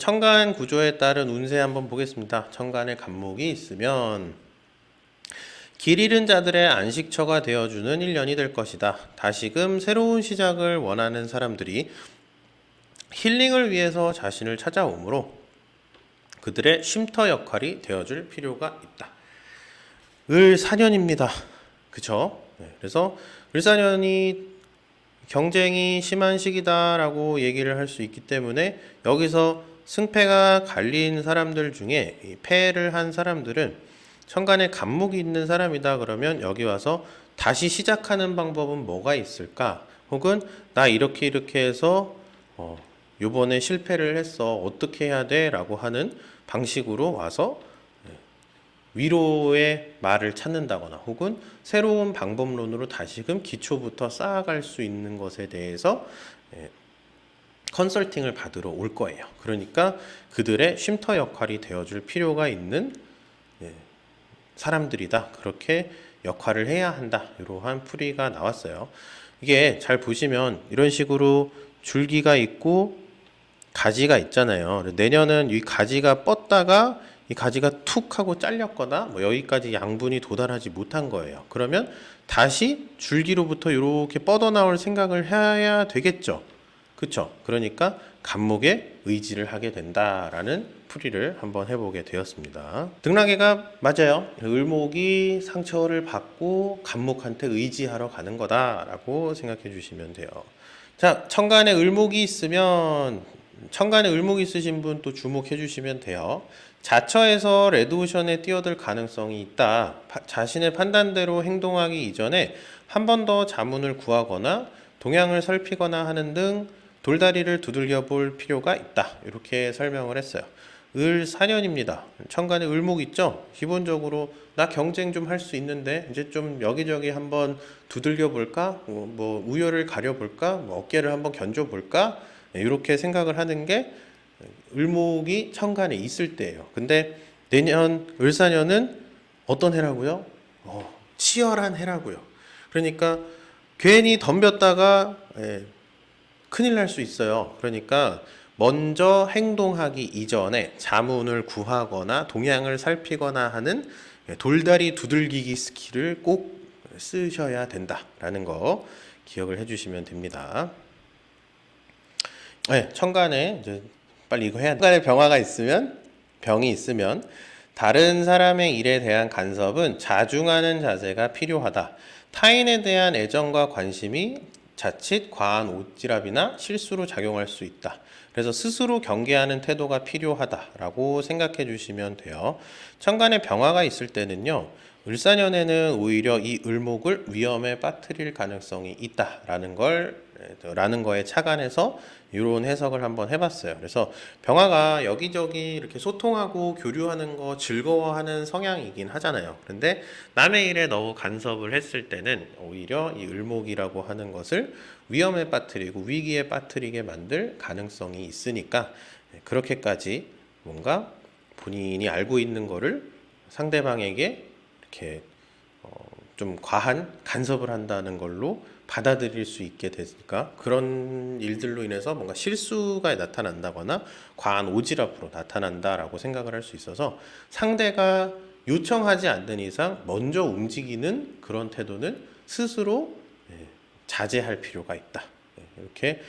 천간 구조에 따른 운세 한번 보겠습니다. 천간에 간목이 있으면 길 잃은 자들의 안식처가 되어주는 1년이 될 것이다. 다시금 새로운 시작을 원하는 사람들이 힐링을 위해서 자신을 찾아오므로 그들의 쉼터 역할이 되어줄 필요가 있다. 을사년입니다. 그쵸? 그래서 을사년이 경쟁이 심한 시기다라고 얘기를 할 수 있기 때문에 여기서 승패가 갈린 사람들 중에 패를 한 사람들은 천간에 간목이 있는 사람이다 그러면 여기 와서 다시 시작하는 방법은 뭐가 있을까? 혹은 나 이렇게 해서 요번에 실패를 했어. 어떻게 해야 돼? 라고 하는 방식으로 와서 위로의 말을 찾는다거나 혹은 새로운 방법론으로 다시금 기초부터 쌓아갈 수 있는 것에 대해서 컨설팅을 받으러 올 거예요. 그러니까 그들의 쉼터 역할이 되어줄 필요가 있는 사람들이다. 그렇게 역할을 해야 한다. 이러한 풀이가 나왔어요. 이게 잘 보시면 이런 식으로 줄기가 있고 가지가 있잖아요. 내년은 이 가지가 뻗다가 이 가지가 툭 하고 잘렸거나 뭐 여기까지 양분이 도달하지 못한 거예요. 그러면 다시 줄기로부터 이렇게 뻗어나올 생각을 해야 되겠죠. 그쵸? 그러니까 간목에 의지를 하게 된다라는 풀이를 한번 해보게 되었습니다. 등락해가 맞아요. 을목이 상처를 받고 간목한테 의지하러 가는 거다라고 생각해 주시면 돼요. 자, 천간에 을목이 있으면 천간에 을목이 있으신 분 또 주목해 주시면 돼요. 자처에서 레드오션에 뛰어들 가능성이 있다. 자신의 판단대로 행동하기 이전에 한 번 더 자문을 구하거나 동향을 살피거나 하는 등 돌다리를 두들겨 볼 필요가 있다. 이렇게 설명을 했어요. 을사년입니다. 천간에 을목 있죠? 기본적으로 나 경쟁 좀 할 수 있는데 이제 좀 여기저기 한번 두들겨 볼까? 뭐 우열을 가려 볼까? 뭐 어깨를 한번 견줘 볼까? 이렇게 생각을 하는 게 을목이 천간에 있을 때예요. 근데 내년 을사년은 어떤 해라고요? 치열한 해라고요. 그러니까 괜히 덤볐다가 큰일 날 수 있어요. 그러니까 먼저 행동하기 이전에 자문을 구하거나 동향을 살피거나 하는 돌다리 두들기기 스킬을 꼭 쓰셔야 된다라는 거 기억을 해주시면 됩니다. 천간에 이제 빨리 이거 해야 돼. 천간에 병이 있으면 다른 사람의 일에 대한 간섭은 자중하는 자세가 필요하다. 타인에 대한 애정과 관심이 자칫 과한 오지랖이나 실수로 작용할 수 있다. 그래서 스스로 경계하는 태도가 필요하다라고 생각해 주시면 돼요. 천간에 병화가 있을 때는요. 을사년에는 오히려 이 을목을 위험에 빠뜨릴 가능성이 있다라는 거에 착안해서 이런 해석을 한번 해봤어요. 그래서 병화가 여기저기 이렇게 소통하고 교류하는 거 즐거워하는 성향이긴 하잖아요. 그런데 남의 일에 너무 간섭을 했을 때는 오히려 이 을목이라고 하는 것을 위험에 빠뜨리고 위기에 빠뜨리게 만들 가능성이 있으니까 그렇게까지 뭔가 본인이 알고 있는 거를 상대방에게 이렇게 좀 과한 간섭을 한다는 걸로 받아들일 수 있게 되니까 그런 일들로 인해서 뭔가 실수가 나타난다거나 과한 오지랖으로 나타난다라고 생각을 할 수 있어서 상대가 요청하지 않는 이상 먼저 움직이는 그런 태도는 스스로 자제할 필요가 있다. 이렇게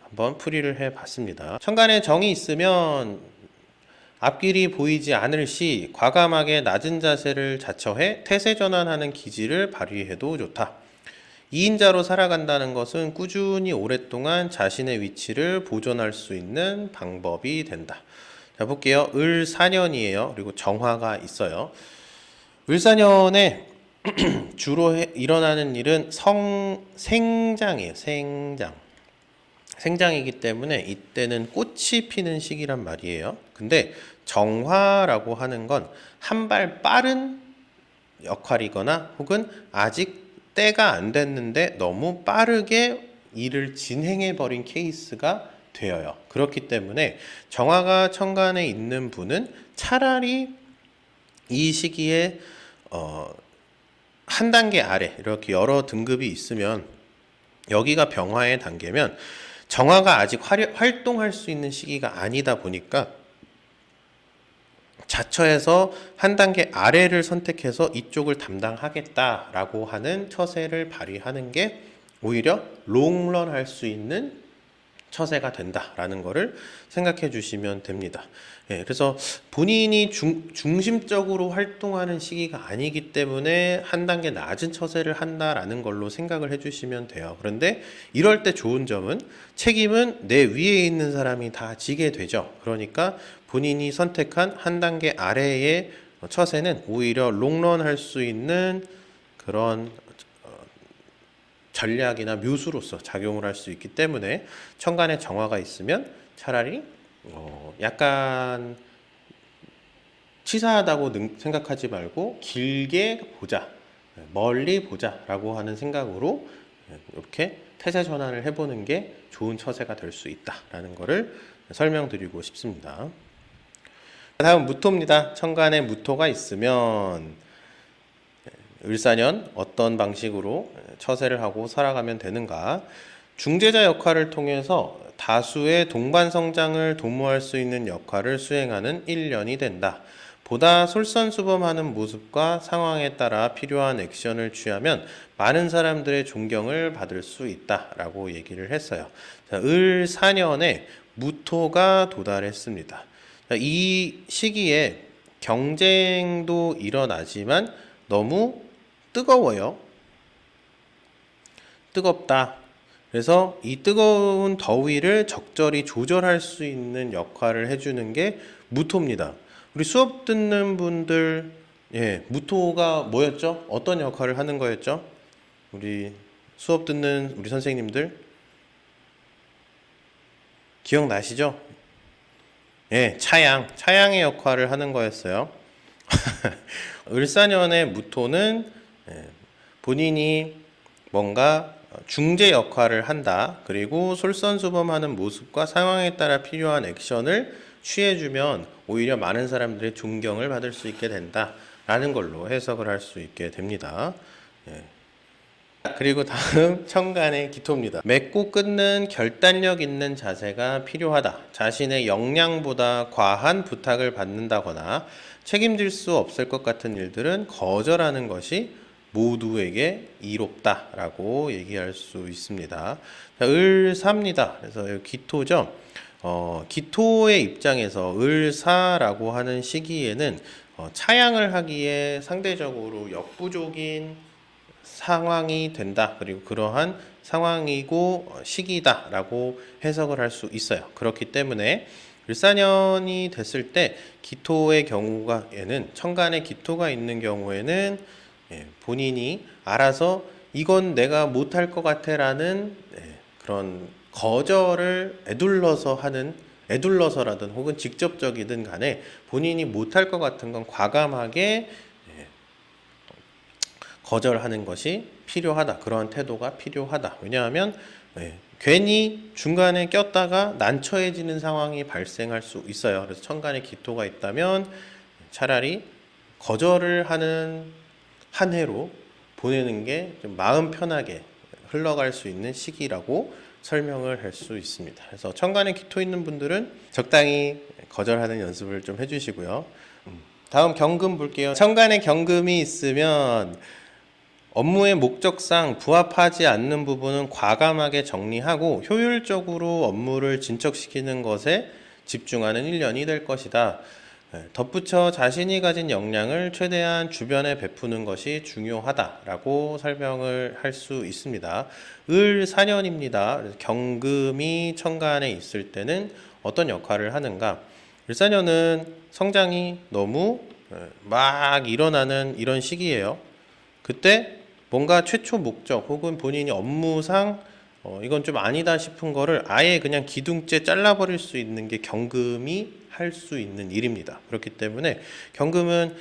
한번 풀이를 해봤습니다. 천간에 정이 있으면 앞길이 보이지 않을 시 과감하게 낮은 자세를 자처해 태세 전환하는 기질을 발휘해도 좋다. 2인자로 살아간다는 것은 꾸준히 오랫동안 자신의 위치를 보존할 수 있는 방법이 된다. 자, 볼게요. 을사년이에요. 그리고 정화가 있어요. 을사년에 주로 일어나는 일은 생장이에요. 생장이기 때문에 이때는 꽃이 피는 시기란 말이에요. 근데 정화라고 하는 건 한 발 빠른 역할이거나 혹은 아직 때가 안 됐는데 너무 빠르게 일을 진행해 버린 케이스가 되어요. 그렇기 때문에 정화가 천간에 있는 분은 차라리 이 시기에 한 단계 아래 이렇게 여러 등급이 있으면 여기가 병화의 단계면 정화가 아직 활동할 수 있는 시기가 아니다 보니까 자처해서 한 단계 아래를 선택해서 이쪽을 담당하겠다라고 하는 처세를 발휘하는 게 오히려 롱런 할 수 있는 처세가 된다라는 거를 생각해 주시면 됩니다. 예, 그래서 본인이 중심적으로 활동하는 시기가 아니기 때문에 한 단계 낮은 처세를 한다라는 걸로 생각을 해 주시면 돼요. 그런데 이럴 때 좋은 점은 책임은 내 위에 있는 사람이 다 지게 되죠. 그러니까 본인이 선택한 한 단계 아래의 처세는 오히려 롱런 할 수 있는 그런 전략이나 묘수로서 작용을 할 수 있기 때문에 천간에 정화가 있으면 차라리 약간 치사하다고 생각하지 말고 길게 보자, 멀리 보자라고 하는 생각으로 이렇게 태세 전환을 해보는 게 좋은 처세가 될 수 있다라는 것을 설명드리고 싶습니다. 다음 무토입니다. 천간에 무토가 있으면 을사년 어떤 방식으로 처세를 하고 살아가면 되는가? 중재자 역할을 통해서 다수의 동반 성장을 도모할 수 있는 역할을 수행하는 1년이 된다. 보다 솔선수범하는 모습과 상황에 따라 필요한 액션을 취하면 많은 사람들의 존경을 받을 수 있다라고 얘기를 했어요. 을사년에 무토가 도달했습니다. 이 시기에 경쟁도 일어나지만 너무 뜨거워요. 뜨겁다. 그래서 이 뜨거운 더위를 적절히 조절할 수 있는 역할을 해주는 게 무토입니다. 우리 수업 듣는 분들, 무토가 뭐였죠? 어떤 역할을 하는 거였죠? 우리 수업 듣는 우리 선생님들 기억나시죠? 차양의 역할을 하는 거였어요. 을사년의 무토는 본인이 뭔가 중재 역할을 한다. 그리고 솔선수범하는 모습과 상황에 따라 필요한 액션을 취해주면 오히려 많은 사람들의 존경을 받을 수 있게 된다라는 걸로 해석을 할 수 있게 됩니다. 그리고 다음 천간의 기토입니다. 맺고 끊는 결단력 있는 자세가 필요하다. 자신의 역량보다 과한 부탁을 받는다거나 책임질 수 없을 것 같은 일들은 거절하는 것이 모두에게 이롭다라고 얘기할 수 있습니다. 을사입니다. 그래서 기토죠. 기토의 입장에서 을사라고 하는 시기에는 차양을 하기에 상대적으로 역부족인 상황이 된다. 그리고 그러한 상황이고 시기다라고 해석을 할 수 있어요. 그렇기 때문에 을사년이 됐을 때 기토의 경우에는 천간에 기토가 있는 경우에는 본인이 알아서 이건 내가 못할 것 같아라는 그런 거절을 애둘러서라든 혹은 직접적이든 간에 본인이 못할 것 같은 건 과감하게 거절하는 것이 필요하다. 그러한 태도가 필요하다. 왜냐하면 괜히 중간에 꼈다가 난처해지는 상황이 발생할 수 있어요. 그래서 천간에 기토가 있다면 차라리 거절을 하는 한 해로 보내는 게 좀 마음 편하게 흘러갈 수 있는 시기라고 설명을 할 수 있습니다. 그래서 천간에 기토 있는 분들은 적당히 거절하는 연습을 좀 해주시고요. 다음 경금 볼게요. 천간에 경금이 있으면 업무의 목적상 부합하지 않는 부분은 과감하게 정리하고 효율적으로 업무를 진척시키는 것에 집중하는 1년이 될 것이다. 덧붙여 자신이 가진 역량을 최대한 주변에 베푸는 것이 중요하다라고 설명을 할 수 있습니다. 을사년입니다. 경금이 천간에 있을 때는 어떤 역할을 하는가? 을사년은 성장이 너무 막 일어나는 이런 시기예요. 그때 뭔가 최초 목적 혹은 본인이 업무상 이건 좀 아니다 싶은 거를 아예 그냥 기둥째 잘라버릴 수 있는 게 경금이 할 수 있는 일입니다. 그렇기 때문에 경금은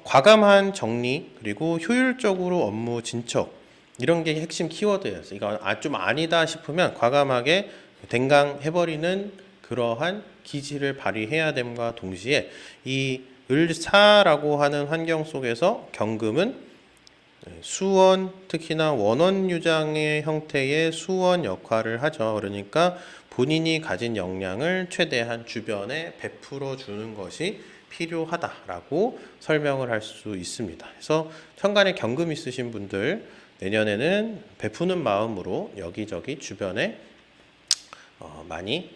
과감한 정리 그리고 효율적으로 업무 진척 이런 게 핵심 키워드예요. 이거 좀 아니다 싶으면 과감하게 댕강해버리는 그러한 기질을 발휘해야 됨과 동시에 이 을사라고 하는 환경 속에서 경금은 수원, 특히나 원원 유장의 형태의 수원 역할을 하죠. 그러니까 본인이 가진 역량을 최대한 주변에 베풀어 주는 것이 필요하다라고 설명을 할 수 있습니다. 그래서 천간에 경금 있으신 분들 내년에는 베푸는 마음으로 여기저기 주변에 많이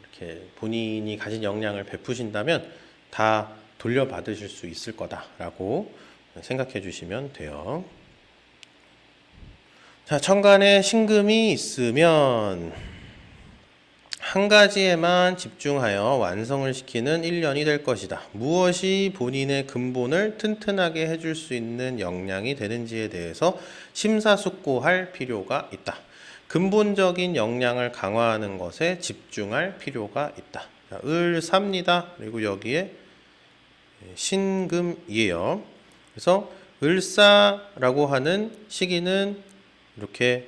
이렇게 본인이 가진 역량을 베푸신다면 다 돌려받으실 수 있을 거다라고 생각해 주시면 돼요. 자, 천간에 신금이 있으면 한 가지에만 집중하여 완성을 시키는 1년이 될 것이다. 무엇이 본인의 근본을 튼튼하게 해줄 수 있는 역량이 되는지에 대해서 심사숙고할 필요가 있다. 근본적인 역량을 강화하는 것에 집중할 필요가 있다. 자, 을사입니다. 그리고 여기에 신금이에요. 그래서 을사라고 하는 시기는 이렇게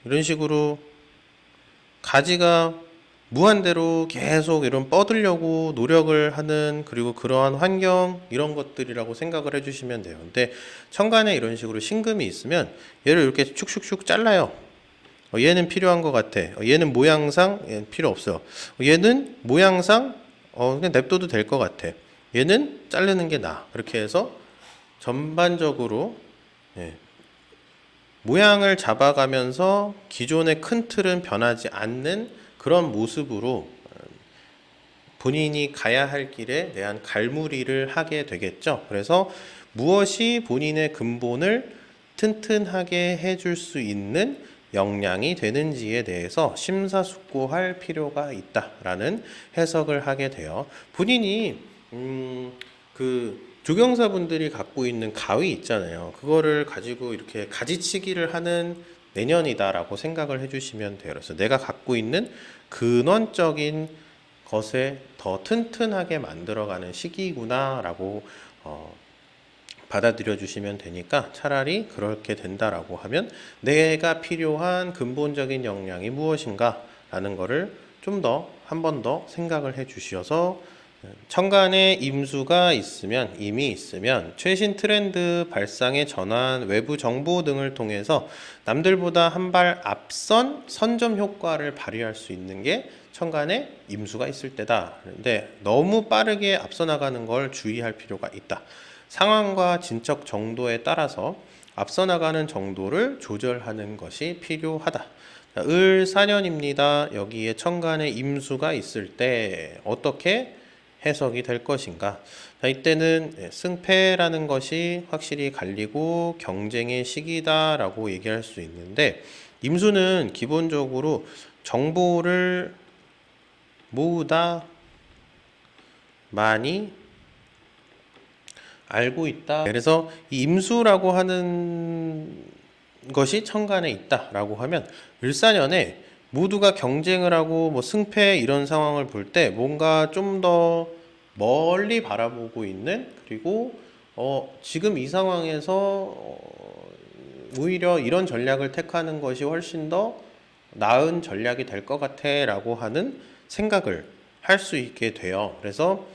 이런 식으로 가지가 무한대로 계속 이런 뻗으려고 노력을 하는, 그리고 그러한 환경, 이런 것들이라고 생각을 해주시면 돼요. 근데 천간에 이런 식으로 신금이 있으면 얘를 이렇게 축축축 잘라요. 얘는 필요한 것 같아. 얘는 모양상 얘는 필요 없어. 얘는 모양상 그냥 냅둬도 될 것 같아. 얘는 자르는 게 나아. 그렇게 해서 전반적으로 모양을 잡아가면서 기존의 큰 틀은 변하지 않는 그런 모습으로 본인이 가야 할 길에 대한 갈무리를 하게 되겠죠. 그래서 무엇이 본인의 근본을 튼튼하게 해줄 수 있는 역량이 되는지에 대해서 심사숙고할 필요가 있다라는 해석을 하게 돼요. 본인이 조경사분들이 갖고 있는 가위 있잖아요. 그거를 가지고 이렇게 가지치기를 하는 내년이다라고 생각을 해주시면 돼요. 그래서 내가 갖고 있는 근원적인 것에 더 튼튼하게 만들어가는 시기구나라고 받아들여 주시면 되니까, 차라리 그렇게 된다라고 하면 내가 필요한 근본적인 역량이 무엇인가라는 거를 좀 더 한 번 더 생각을 해 주셔서, 천간에 임수가 있으면, 임이 있으면 최신 트렌드 발상의 전환, 외부 정보 등을 통해서 남들보다 한 발 앞선 선점 효과를 발휘할 수 있는 게 천간에 임수가 있을 때다. 근데 너무 빠르게 앞서 나가는 걸 주의할 필요가 있다. 상황과 진척 정도에 따라서 앞서 나가는 정도를 조절하는 것이 필요하다. 을사년입니다. 여기에 천간에 임수가 있을 때 어떻게 해석이 될 것인가? 자, 이때는 승패라는 것이 확실히 갈리고 경쟁의 시기다라고 얘기할 수 있는데, 임수는 기본적으로 정보를 모으다, 많이 알고 있다. 그래서 이 임수라고 하는 것이 천간에 있다라고 하면 을사년에 모두가 경쟁을 하고 뭐 승패 이런 상황을 볼 때 뭔가 좀 더 멀리 바라보고 있는, 그리고 지금 이 상황에서 오히려 이런 전략을 택하는 것이 훨씬 더 나은 전략이 될 것 같아 라고 하는 생각을 할 수 있게 돼요. 그래서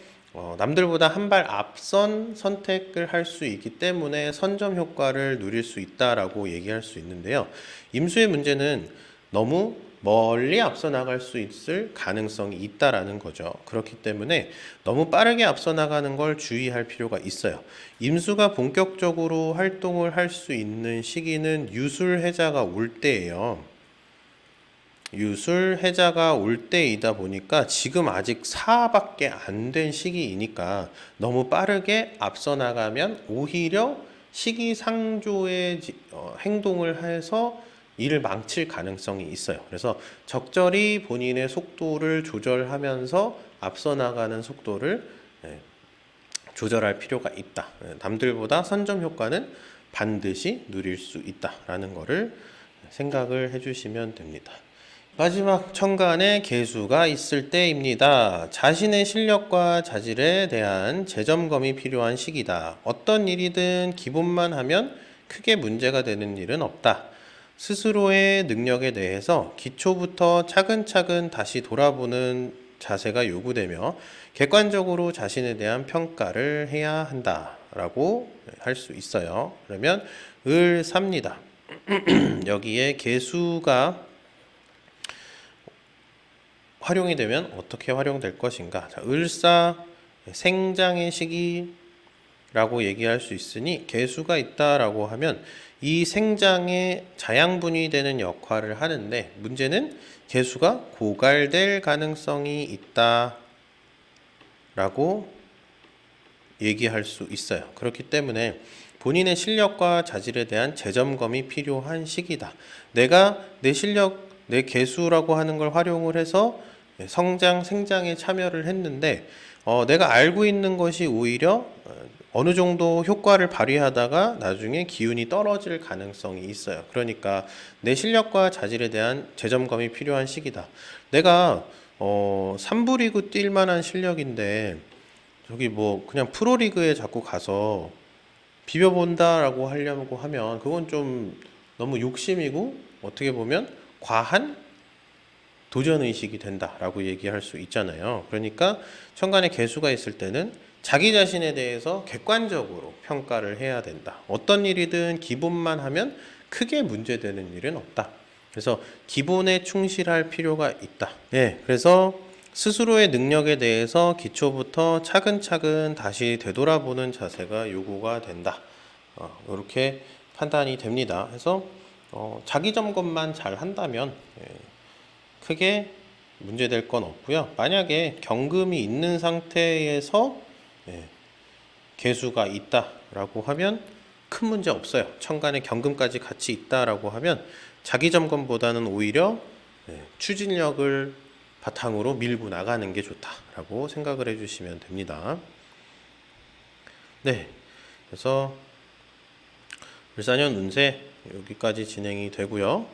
남들보다 한 발 앞선 선택을 할 수 있기 때문에 선점 효과를 누릴 수 있다라고 얘기할 수 있는데요. 임수의 문제는 너무 멀리 앞서 나갈 수 있을 가능성이 있다라는 거죠. 그렇기 때문에 너무 빠르게 앞서 나가는 걸 주의할 필요가 있어요. 임수가 본격적으로 활동을 할 수 있는 시기는 유술해자가 올 때예요. 유술해자가 올 때이다 보니까 지금 아직 4밖에 안 된 시기이니까 너무 빠르게 앞서 나가면 오히려 시기상조의 행동을 해서 일을 망칠 가능성이 있어요. 그래서 적절히 본인의 속도를 조절하면서 앞서 나가는 속도를 조절할 필요가 있다. 남들보다 선점 효과는 반드시 누릴 수 있다라는 거를 생각을 해주시면 됩니다. 마지막 천간에 계수가 있을 때입니다. 자신의 실력과 자질에 대한 재점검이 필요한 시기다. 어떤 일이든 기본만 하면 크게 문제가 되는 일은 없다. 스스로의 능력에 대해서 기초부터 차근차근 다시 돌아보는 자세가 요구되며 객관적으로 자신에 대한 평가를 해야 한다. 라고 할 수 있어요. 그러면 을 삽니다. 여기에 개수가 활용이 되면 어떻게 활용될 것인가? 자, 을사 생장의 시기라고 얘기할 수 있으니 개수가 있다라고 하면 이 생장의 자양분이 되는 역할을 하는데 문제는 개수가 고갈될 가능성이 있다라고 얘기할 수 있어요. 그렇기 때문에 본인의 실력과 자질에 대한 재점검이 필요한 시기다. 내가 내 실력, 내 개수라고 하는 걸 활용을 해서 성장, 생장에 참여를 했는데 내가 알고 있는 것이 오히려 어느 정도 효과를 발휘하다가 나중에 기운이 떨어질 가능성이 있어요. 그러니까 내 실력과 자질에 대한 재점검이 필요한 시기다. 내가 3부 리그 뛸 만한 실력인데 저기 뭐 그냥 프로리그에 자꾸 가서 비벼본다라고 하려고 하면 그건 좀 너무 욕심이고 어떻게 보면 과한 도전의식이 된다라고 얘기할 수 있잖아요. 그러니까 천간에 개수가 있을 때는 자기 자신에 대해서 객관적으로 평가를 해야 된다. 어떤 일이든 기본만 하면 크게 문제되는 일은 없다. 그래서 기본에 충실할 필요가 있다. 예, 그래서 스스로의 능력에 대해서 기초부터 차근차근 다시 되돌아보는 자세가 요구가 된다. 이렇게 판단이 됩니다. 그래서 자기 점검만 잘 한다면 크게 문제될 건 없고요. 만약에 경금이 있는 상태에서 개수가 있다라고 하면 큰 문제 없어요. 천간에 경금까지 같이 있다라고 하면 자기 점검보다는 오히려 추진력을 바탕으로 밀고 나가는 게 좋다라고 생각을 해주시면 됩니다. 네, 그래서 을사년 운세 여기까지 진행이 되고요.